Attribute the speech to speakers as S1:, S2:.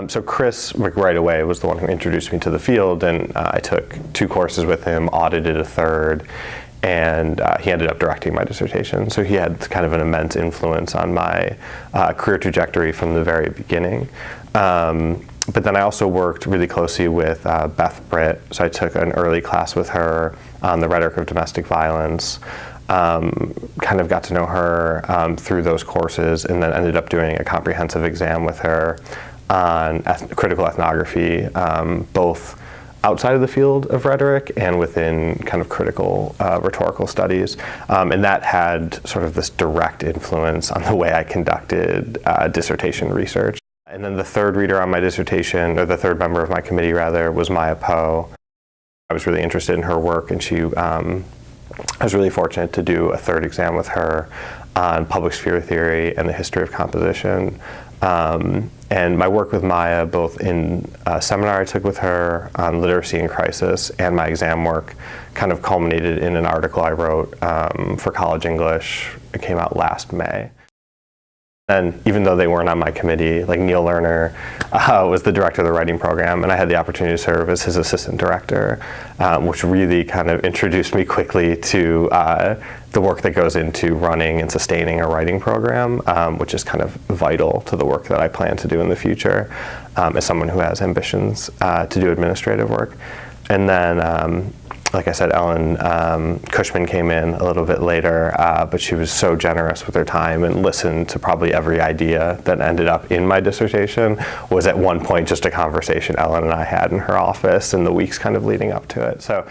S1: So Chris, right away, was the one who introduced me to the field, and I took 2 courses with him, audited a third, and he ended up directing my dissertation. So he had kind of an immense influence on my career trajectory from the very beginning. But then I also worked really closely with Beth Britt, so I took an early class with her on the rhetoric of domestic violence. Kind of got to know her through those courses, and then ended up doing a comprehensive exam with her on critical ethnography, both outside of the field of rhetoric and within kind of critical rhetorical studies. And that had sort of this direct influence on the way I conducted dissertation research. And then the third reader on my dissertation, or the third member of my committee rather, was Maya Poe. I was really interested in her work, and I was really fortunate to do a third exam with her on public sphere theory and the history of composition. And my work with Maya, both in a seminar I took with her on literacy in crisis and my exam work, kind of culminated in an article I wrote for College English. It came out last May. And even though they weren't on my committee, like Neil Lerner was the director of the writing program, and I had the opportunity to serve as his assistant director, which really kind of introduced me quickly to the work that goes into running and sustaining a writing program, which is kind of vital to the work that I plan to do in the future as someone who has ambitions to do administrative work. And then, like I said, Ellen Cushman came in a little bit later, but she was so generous with her time and listened to probably every idea that ended up in my dissertation. Was at one point just a conversation Ellen and I had in her office in the weeks kind of leading up to it. So